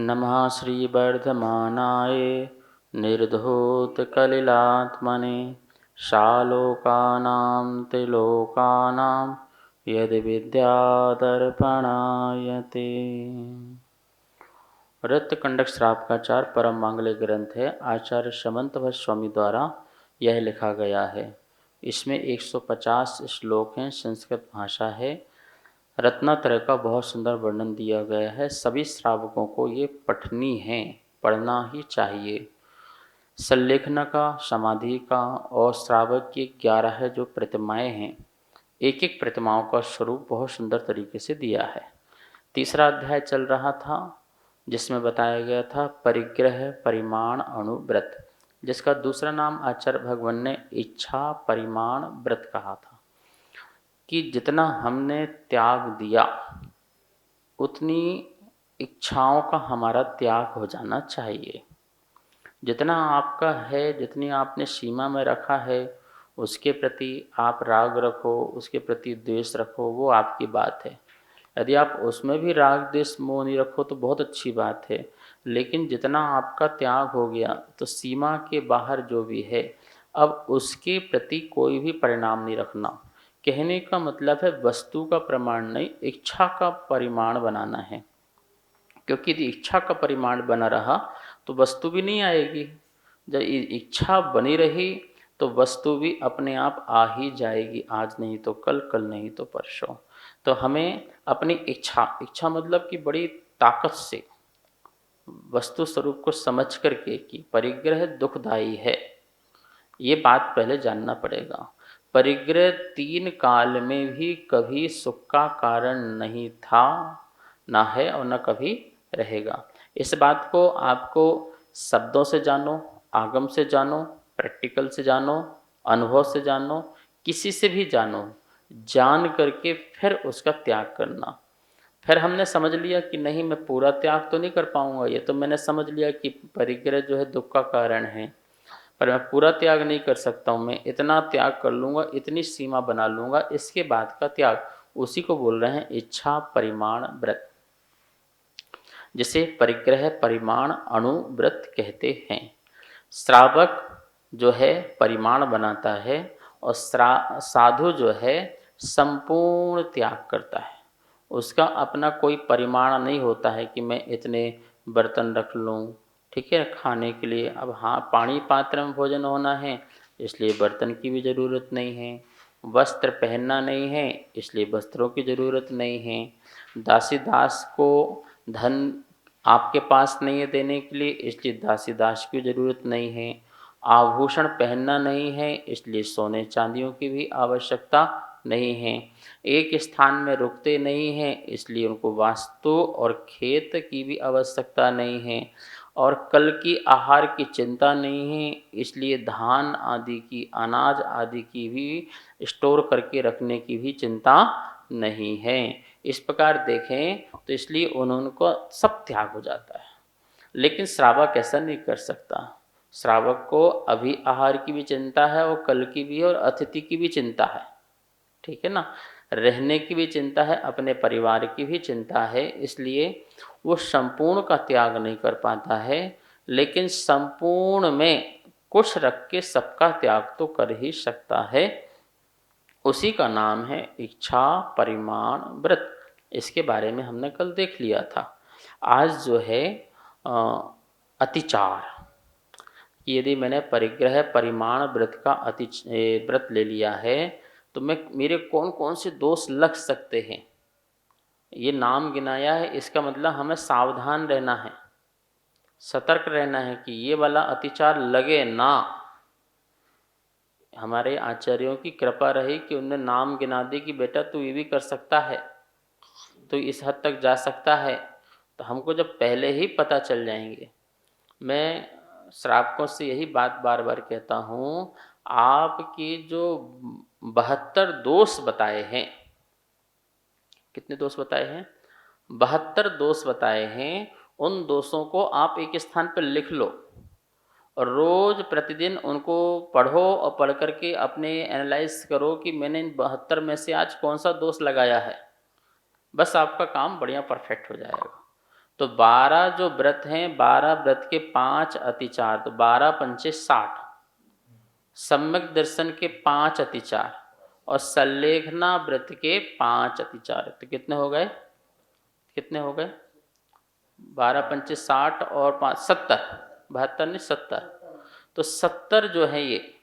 नमः श्रीवर्धमानाय निर्धूतकलिलात्मने शालोकानां त्रिलोकानां यद्विद्यादर्पणाय ते। रत्नकंडक श्रावकाचार परम मांगल्य ग्रंथ है। आचार्य समंत भट्ट स्वामी द्वारा यह लिखा गया है। इसमें 150 श्लोक हैं, संस्कृत भाषा है। रत्नात्रय का बहुत सुंदर वर्णन दिया गया है। सभी श्रावकों को ये पठनी है, पढ़ना ही चाहिए। संलेखन का, समाधि का और श्रावक की 11 जो प्रतिमाएं हैं, एक एक प्रतिमाओं का स्वरूप बहुत सुंदर तरीके से दिया है। तीसरा अध्याय चल रहा था जिसमें बताया गया था परिग्रह परिमाण अणुव्रत, जिसका दूसरा नाम आचार्य भगवान ने इच्छा परिमाण व्रत कहा था कि जितना हमने त्याग दिया उतनी इच्छाओं का हमारा त्याग हो जाना चाहिए। जितना आपका है, जितनी आपने सीमा में रखा है, उसके प्रति आप राग रखो, उसके प्रति द्वेष रखो, वो आपकी बात है। यदि आप उसमें भी राग द्वेष मोह नहीं रखो तो बहुत अच्छी बात है। लेकिन जितना आपका त्याग हो गया तो सीमा के बाहर जो भी है, अब उसके प्रति कोई भी परिणाम नहीं रखना। कहने का मतलब है वस्तु का प्रमाण नहीं, इच्छा का परिमाण बनाना है। क्योंकि यदि इच्छा का परिमाण बना रहा तो वस्तु भी नहीं आएगी। जब इच्छा बनी रही तो वस्तु भी अपने आप आ ही जाएगी, आज नहीं तो कल, कल नहीं तो परसों। तो हमें अपनी इच्छा मतलब कि बड़ी ताकत से वस्तु स्वरूप को समझ करके कि परिग्रह दुखदायी है, ये बात पहले जानना पड़ेगा। परिग्रह 3 काल में भी कभी सुख का कारण नहीं था, ना है और न कभी रहेगा। इस बात को आपको शब्दों से जानो, आगम से जानो, प्रैक्टिकल से जानो, अनुभव से जानो, किसी से भी जानो, जान करके फिर उसका त्याग करना। फिर हमने समझ लिया कि नहीं, मैं पूरा त्याग तो नहीं कर पाऊंगा, ये तो मैंने समझ लिया कि परिग्रह जो है दुख का कारण है, पर मैं पूरा त्याग नहीं कर सकता हूँ। मैं इतना त्याग कर लूँगा, इतनी सीमा बना लूँगा, इसके बाद का त्याग, उसी को बोल रहे हैं इच्छा परिमाण व्रत, जिसे परिग्रह परिमाण अणुव्रत कहते हैं। श्रावक जो है परिमाण बनाता है और साधु जो है संपूर्ण त्याग करता है। उसका अपना कोई परिमाण नहीं होता है कि मैं इतने बर्तन रख लूँ, ठीक है, खाने के लिए। अब हाँ, पानी पात्र में भोजन होना है इसलिए बर्तन की भी ज़रूरत नहीं है, वस्त्र पहनना नहीं है इसलिए वस्त्रों की ज़रूरत नहीं है, दासी दास को धन आपके पास नहीं है देने के लिए इसलिए दासी दास की ज़रूरत नहीं है, आभूषण पहनना नहीं है इसलिए सोने चांदियों की भी आवश्यकता नहीं है, एक स्थान में रुकते नहीं हैं इसलिए उनको वास्तु और खेत की भी आवश्यकता नहीं है, और कल की आहार की चिंता नहीं है इसलिए धान आदि की, अनाज आदि की भी स्टोर करके रखने की भी चिंता नहीं है। इस प्रकार देखें तो इसलिए उनको सब त्याग हो जाता है। लेकिन श्रावक ऐसा नहीं कर सकता। श्रावक को अभी आहार की भी चिंता है और कल की भी है और अतिथि की भी चिंता है, ठीक है ना, रहने की भी चिंता है, अपने परिवार की भी चिंता है, इसलिए वो संपूर्ण का त्याग नहीं कर पाता है। लेकिन संपूर्ण में कुछ रख के सबका त्याग तो कर ही सकता है। उसी का नाम है इच्छा परिमाण व्रत। इसके बारे में हमने कल देख लिया था। आज जो है अतिचार, यदि मैंने परिग्रह परिमाण व्रत का व्रत ले लिया है तो मेरे कौन कौन से दोष लग सकते हैं, ये नाम गिनाया है। इसका मतलब हमें सावधान रहना है, सतर्क रहना है कि ये वाला अतिचार लगे ना। हमारे आचार्यों की कृपा रही कि उनने नाम गिना दी कि बेटा तू ये भी कर सकता है, तो इस हद तक जा सकता है। तो हमको जब पहले ही पता चल जाएंगे, मैं श्रावकों से यही बात बार बार कहता हूँ, आपके जो 72 दोष बताए हैं, कितने दोष बताए हैं, 72 दोष बताए हैं, उन दोषों को आप एक स्थान पर लिख लो और रोज प्रतिदिन उनको पढ़ो और पढ़ करके अपने एनालाइज करो कि मैंने इन 72 में से आज कौन सा दोष लगाया है। बस आपका काम बढ़िया परफेक्ट हो जाएगा। तो 12 जो व्रत हैं, 12 व्रत के 5 अतिचार, तो 12 पंचे 60, सम्यक दर्शन के 5 अतिचार और संलेखना व्रत के 5 अतिचार, तो कितने हो गए? कितने हो गए? 12 पंचे 60 और 5 70, 72 नहीं 70। तो 70 जो है ये,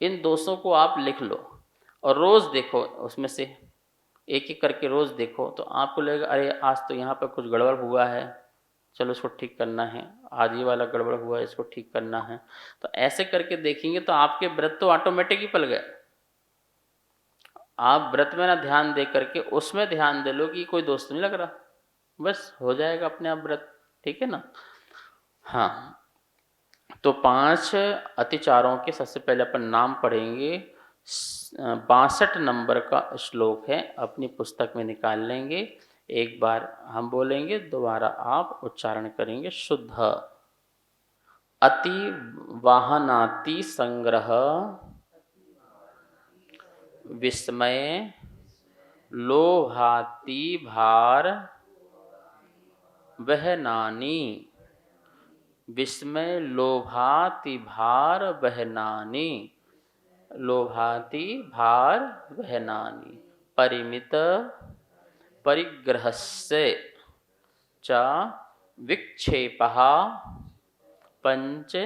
इन दोषों को आप लिख लो और रोज़ देखो, उसमें से एक एक करके रोज़ देखो, तो आपको लगेगा अरे आज तो यहाँ पर कुछ गड़बड़ हुआ है, चलो इसको ठीक करना है, आज ये वाला गड़बड़ हुआ है, इसको ठीक करना है। तो ऐसे करके देखेंगे तो आपके व्रत तो ऑटोमेटिक ही पल गए। आप व्रत में ना ध्यान दे करके उसमें ध्यान दे लो कि कोई दोस्त नहीं लग रहा, बस हो जाएगा अपने आप व्रत। ठीक है ना? हाँ, तो 5 अतिचारों के सबसे पहले अपन नाम पढ़ेंगे। 62 नंबर का श्लोक है, अपनी पुस्तक में निकाल लेंगे। एक बार हम बोलेंगे, दोबारा आप उच्चारण करेंगे शुद्ध। अति वाहनाति संग्रह विस्मय लोभाति भार वहनानि। विस्मय लोभाति भार वहनानि, लोभाति भार वहनानि। परिमित परिग्रहस्य च विक्षेपः पंच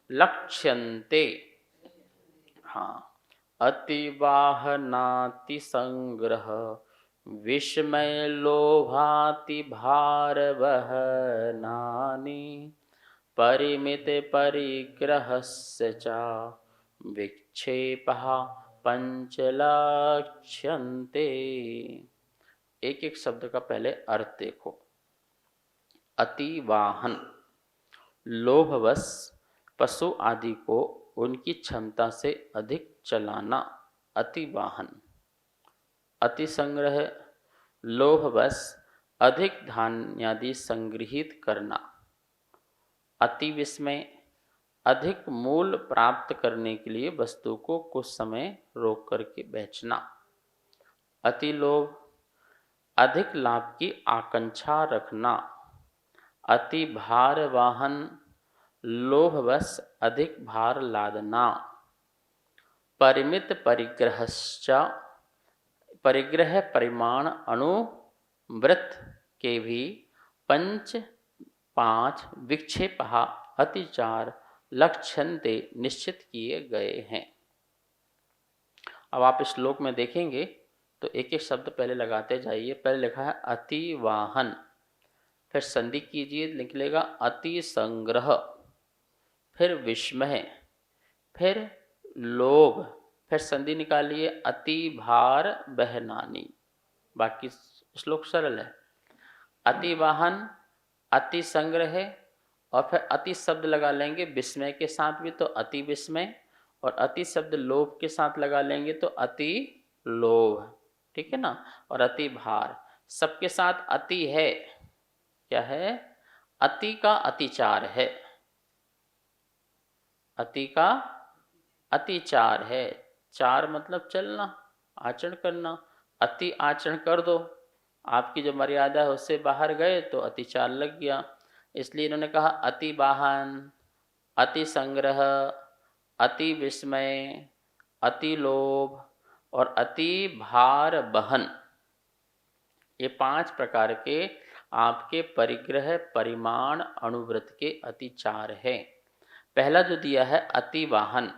लक्ष्यन्ते। हाँ, अतिवाहनाति संग्रह विस्मय लोभाति भार वहनानि। परिमित परिग्रहस्य च विक्षेपः पंच लक्ष्यन्ते। एक एक शब्द का पहले अर्थ देखो। अतिवाहन, लोभवश पशु आदि को उनकी क्षमता से अधिक चलाना, अतिवाहन। अति संग्रह, लोभवश अधिक धान्यादि संग्रहित करना। अति विस्मय, अधिक मूल्य प्राप्त करने के लिए वस्तु को कुछ समय रोक करके बेचना। अति लोभ, अधिक लाभ की आकांक्षा रखना। अति भार वाहन, लोभवश अधिक भार लादना। परिमित परिग्रहश्च, परिग्रह परिमाण अनुव्रत के भी 5 विक्षेपः अतिचार लक्ष्यन्ते निश्चित किए गए हैं। अब आप इस श्लोक में देखेंगे तो एक एक शब्द पहले लगाते जाइए। पहले लिखा है अतिवाहन, फिर संधि कीजिए, निकलेगा अति संग्रह, फिर विस्मय, फिर लोभ, फिर संधि निकालिए अति भार वहनानि। बाकी श्लोक सरल है। अतिवाहन, अति संग्रह और फिर अति शब्द लगा लेंगे विस्मय के साथ भी तो अति विस्मय, और अति शब्द लोभ के साथ लगा लेंगे तो अति लोभ। ठीक है ना? और अति भार, सबके साथ अति है, क्या है? अति का अतिचार है, अति का अतिचार है। चार मतलब चलना, आचरण करना। अति आचरण कर दो, आपकी जो मर्यादा है उससे बाहर गए तो अतिचार लग गया। इसलिए इन्होंने कहा अति वाहन, अति संग्रह, अति विस्मय, अति लोभ और अति भार वहन। ये 5 प्रकार के आपके परिग्रह परिमाण अनुव्रत के अतिचार है। पहला जो दिया है अति वाहन,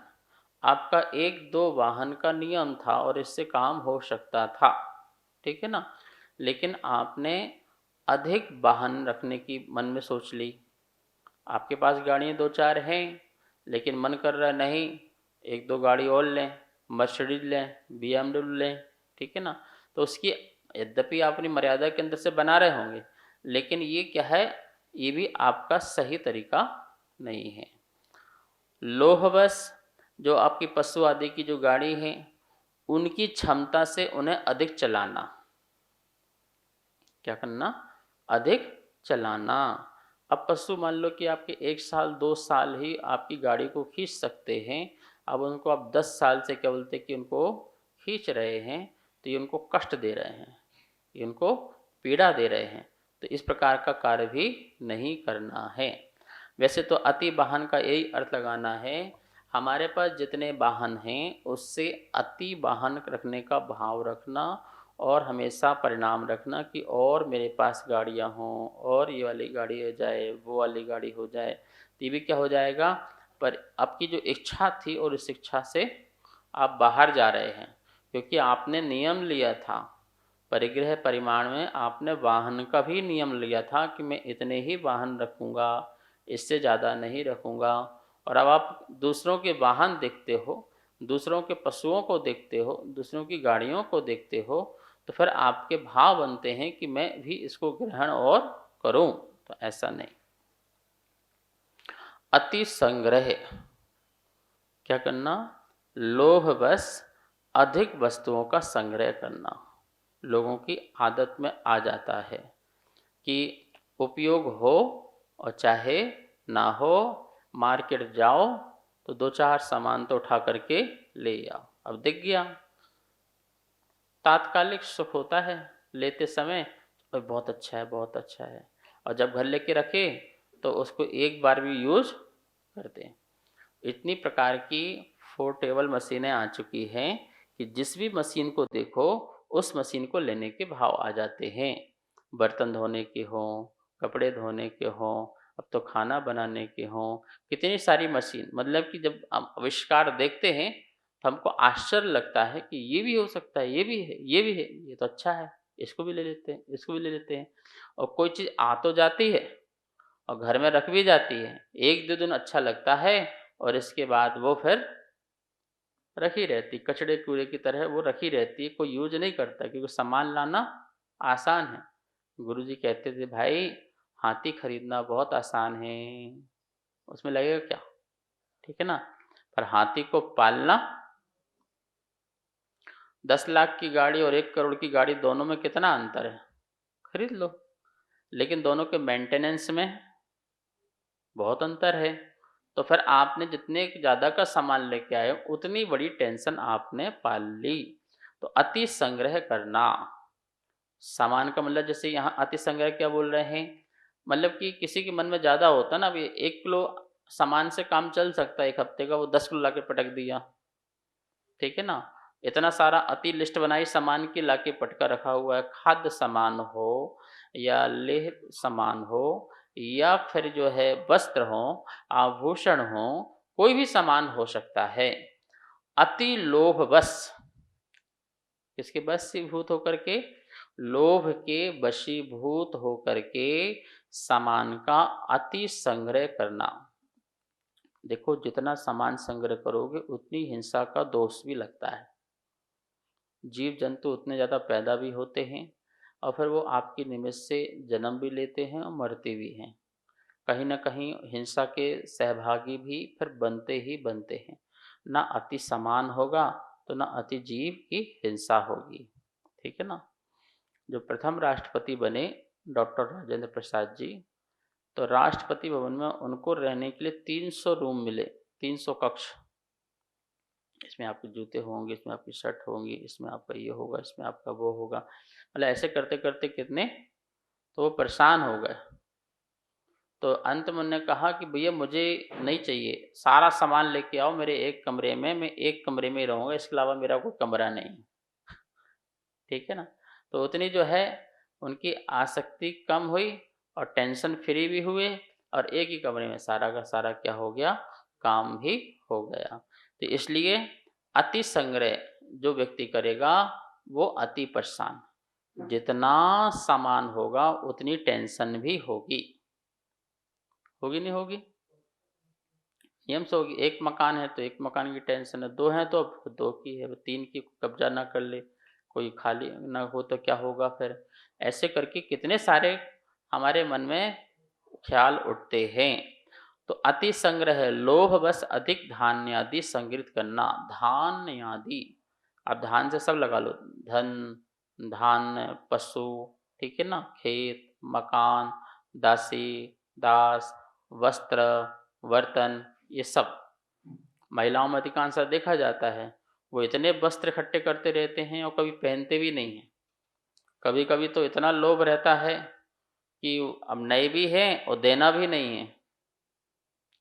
आपका 1-2 वाहन का नियम था और इससे काम हो सकता था। ठीक है ना? लेकिन आपने अधिक वाहन रखने की मन में सोच ली। आपके पास गाड़ियाँ 2-4 हैं, लेकिन मन कर रहा है नहीं 1-2 गाड़ी और लें, मर्सिडीज लें, BMW लें। ठीक है ना? तो उसकी यद्यपि आप अपनी मर्यादा के अंदर से बना रहे होंगे, लेकिन ये क्या है, ये भी आपका सही तरीका नहीं है। लोभवश, जो आपकी पशु आदि की जो गाड़ी है उनकी क्षमता से उन्हें अधिक चलाना। क्या करना? अधिक चलाना। अब पशु मान लो कि आपके 1 साल 2 साल ही आपकी गाड़ी को खींच सकते हैं, अब उनको आप 10 साल से क्या बोलते कि उनको खींच रहे हैं, तो ये उनको कष्ट दे रहे हैं, ये उनको पीड़ा दे रहे हैं। तो इस प्रकार का कार्य भी नहीं करना है। वैसे तो अति वाहन का यही अर्थ लगाना है, हमारे पास जितने वाहन हैं उससे अति वाहन रखने का भाव रखना और हमेशा परिणाम रखना कि और मेरे पास गाड़ियाँ हों और ये वाली गाड़ी हो जाए, वो वाली गाड़ी हो जाए, तो ये भी क्या हो जाएगा। पर आपकी जो इच्छा थी और इस इच्छा से आप बाहर जा रहे हैं, क्योंकि आपने नियम लिया था परिग्रह परिमाण में, आपने वाहन का भी नियम लिया था कि मैं इतने ही वाहन रखूँगा, इससे ज़्यादा नहीं रखूँगा। और अब आप दूसरों के वाहन देखते हो, दूसरों के पशुओं को देखते हो, दूसरों की गाड़ियों को देखते हो, तो फिर आपके भाव बनते हैं कि मैं भी इसको ग्रहण और करूं। तो ऐसा नहीं। अति संग्रह क्या करना, लोभवश अधिक वस्तुओं का संग्रह करना लोगों की आदत में आ जाता है कि उपयोग हो और चाहे ना हो, मार्केट जाओ तो 2-4 सामान तो उठा करके ले आओ। अब दिख गया, तात्कालिक सुख होता है लेते समय, और बहुत अच्छा है बहुत अच्छा है, और जब घर लेके रखे तो उसको एक बार भी यूज करते हैं। इतनी प्रकार की पोर्टेबल मशीनें आ चुकी हैं कि जिस भी मशीन को देखो उस मशीन को लेने के भाव आ जाते हैं। बर्तन धोने के हों, कपड़े धोने के हों, अब तो खाना बनाने के हों, कितनी सारी मशीन, मतलब कि जब हम आविष्कार देखते हैं तो हमको आश्चर्य लगता है कि ये भी हो सकता है, ये भी है, ये भी है, ये तो अच्छा है, इसको भी ले लेते हैं, इसको भी ले लेते हैं। और कोई चीज़ आ तो जाती है और घर में रख भी जाती है, 1-2 दिन अच्छा लगता है और इसके बाद वो फिर रखी रहती, कचड़े कूड़े की तरह वो रखी रहती है, कोई यूज नहीं करता, क्योंकि सामान लाना आसान है। गुरुजी कहते थे भाई हाथी खरीदना बहुत आसान है, उसमें लगेगा क्या, ठीक है ना, पर हाथी को पालना, 10 लाख की गाड़ी और 1 करोड़ की गाड़ी दोनों में कितना अंतर है, खरीद लो, लेकिन दोनों के मेंटेनेंस में बहुत अंतर है। तो फिर आपने जितने ज़्यादा का सामान लेके आए उतनी बड़ी टेंशन आपने पाल ली। तो अति संग्रह करना, सामान का मतलब जैसे यहाँ अति संग्रह क्या बोल रहे हैं, मतलब कि किसी के मन में ज़्यादा होता ना, अभी 1 किलो सामान से काम चल सकता है 1 हफ्ते का, वो 10 किलो लाके पटक दिया, ठीक है ना। इतना सारा अति लिस्ट बनाई सामान की, लाके पटका रखा हुआ है, खाद्य सामान हो या लेह सामान हो या फिर जो है वस्त्र हो, आभूषण हो, कोई भी सामान हो सकता है। अति लोभ बस, किसके वशीभूत होकर के, लोभ के वशीभूत होकर के सामान का अति संग्रह करना। देखो जितना सामान संग्रह करोगे उतनी हिंसा का दोष भी लगता है, जीव जंतु उतने ज़्यादा पैदा भी होते हैं और फिर वो आपकी निमित्त से जन्म भी लेते हैं और मरते भी हैं, कहीं ना कहीं हिंसा के सहभागी भी फिर बनते ही बनते हैं। ना अति समान होगा तो ना अति जीव की हिंसा होगी, ठीक है ना। जो प्रथम राष्ट्रपति बने डॉक्टर राजेंद्र प्रसाद जी, तो राष्ट्रपति भवन में उनको रहने के लिए 300 रूम मिले, 300 कक्ष। इसमें आपके जूते होंगे, इसमें आपकी शर्ट होंगी, इसमें आपका ये होगा, इसमें आपका वो होगा, मतलब ऐसे करते करते कितने, तो वो परेशान हो गए। तो अंत में उन्होंने कहा कि भैया मुझे नहीं चाहिए, सारा सामान लेके आओ मेरे एक कमरे में, मैं एक कमरे में ही रहूँगा, इसके अलावा मेरा कोई कमरा नहीं, ठीक है ना। तो उतनी जो है उनकी आसक्ति कम हुई और टेंशन फ्री भी हुए और एक ही कमरे में सारा का सारा क्या हो गया, काम भी हो गया। तो इसलिए अति संग्रह जो व्यक्ति करेगा वो अति परेशान, जितना सामान होगा उतनी टेंशन भी होगी, होगी नहीं होगी, नियम से होगी। एक मकान है तो एक मकान की टेंशन है, 2 हैं तो अब 2 की है, 3 की कब्जा ना कर ले, कोई खाली ना हो तो क्या होगा फिर। ऐसे करके कितने सारे हमारे मन में ख्याल उठते हैं। तो अति संग्रह, लोभ बस अधिक धान्य आदि संग्रहित करना, धान्य आदि, अब धान से सब लगा लो, धन, धान्य, पशु, ठीक है ना, खेत, मकान, दासी, दास, वस्त्र, बर्तन, ये सब महिलाओं में अधिकांश देखा जाता है, वो इतने वस्त्र इकट्ठे करते रहते हैं और कभी पहनते भी नहीं हैं। कभी कभी तो इतना लोभ रहता है कि अब नए भी हैं और देना भी नहीं है,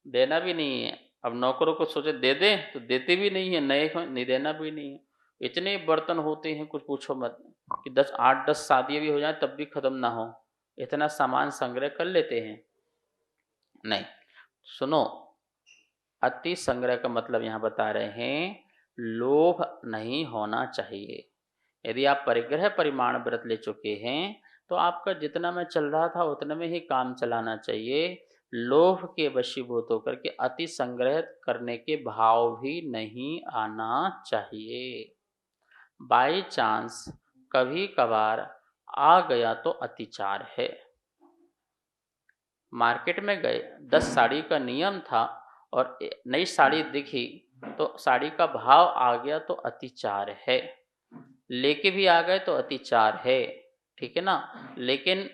देना भी नहीं है। अब नौकरों को सोचे दे दें तो देते भी नहीं है, नए को नहीं देना भी नहीं है। इतने बर्तन होते हैं कुछ पूछो मत, कि 8-10 शादियां भी हो जाए तब भी खत्म ना हो, इतना सामान संग्रह कर लेते हैं। नहीं, सुनो, अति संग्रह का मतलब यहाँ बता रहे हैं लोभ नहीं होना चाहिए। यदि आप परिग्रह परिमाण व्रत ले चुके हैं तो आपका जितना में चल रहा था उतने में ही काम चलाना चाहिए। लोभ के वशीभूत होकर के अति संग्रह करने के भाव भी नहीं आना चाहिए। बाई चांस कभी कभार आ गया तो अतिचार है। मार्केट में गए, 10 साड़ी का नियम था और नई साड़ी दिखी तो साड़ी का भाव आ गया तो अतिचार है। लेके भी आ गए तो अतिचार है, ठीक है ना। लेकिन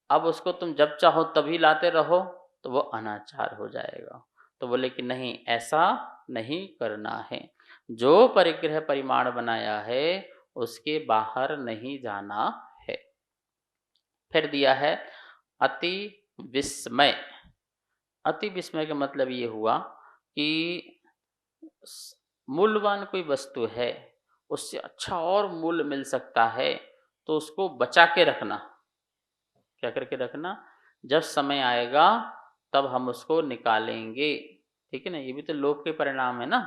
अब उसको तुम जब चाहो तभी लाते रहो तो वो अनाचार हो जाएगा। तो बोले कि नहीं, ऐसा नहीं करना है। जो परिग्रह परिमाण बनाया है उसके बाहर नहीं जाना है। फिर दिया है अति विस्मय। अति विस्मय का मतलब ये हुआ कि मूल्यवान कोई वस्तु है, उससे अच्छा और मूल्य मिल सकता है तो उसको बचा के रखना। क्या करके रखना? जब समय आएगा तब हम उसको निकालेंगे, ठीक है ना। ये भी तो लोभ के परिणाम है ना।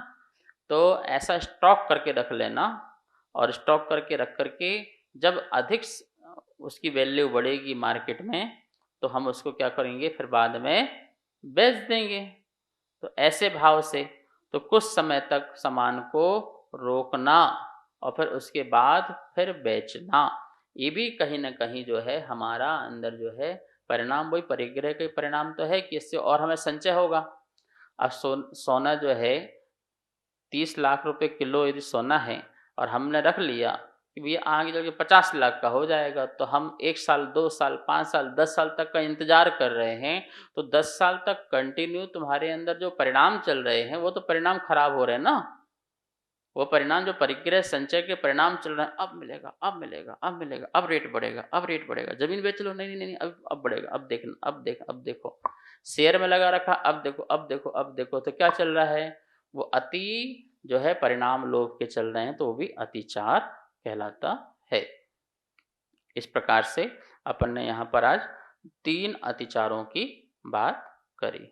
तो ऐसा स्टॉक करके रख लेना, और स्टॉक करके रख करके जब अधिक उसकी वैल्यू बढ़ेगी मार्केट में तो हम उसको क्या करेंगे, फिर बाद में बेच देंगे। तो ऐसे भाव से तो कुछ समय तक सामान को रोकना और फिर उसके बाद फिर बेचना, ये भी कहीं ना कहीं जो है हमारा अंदर जो है परिणाम, वही परिग्रह के परिणाम तो है कि इससे और हमें संचय होगा। अब सोना जो है 30 लाख रुपए किलो यदि सोना है और हमने रख लिया कि भैया आगे चल के 50 लाख का हो जाएगा, तो हम 1 साल 2 साल 5 साल 10 साल तक का इंतजार कर रहे हैं। तो 10 साल तक कंटिन्यू तुम्हारे अंदर जो परिणाम चल रहे हैं वो तो परिणाम खराब हो रहे हैं ना। वो परिणाम जो परिग्रह संचय के परिणाम चल रहे हैं, अब मिलेगा अब मिलेगा अब मिलेगा, अब रेट बढ़ेगा अब रेट बढ़ेगा। जमीन बेच लो, नहीं नहीं नहीं, अब बढ़ेगा, अब देखना, अब देखो। शेयर में लगा रखा, अब देखो अब देखो अब देखो। तो क्या चल रहा है, वो अति जो है परिणाम लोभ के चल रहे हैं, तो वो भी अतिचार कहलाता है। इस प्रकार से अपन ने यहाँ पर आज 3 अतिचारों की बात करी।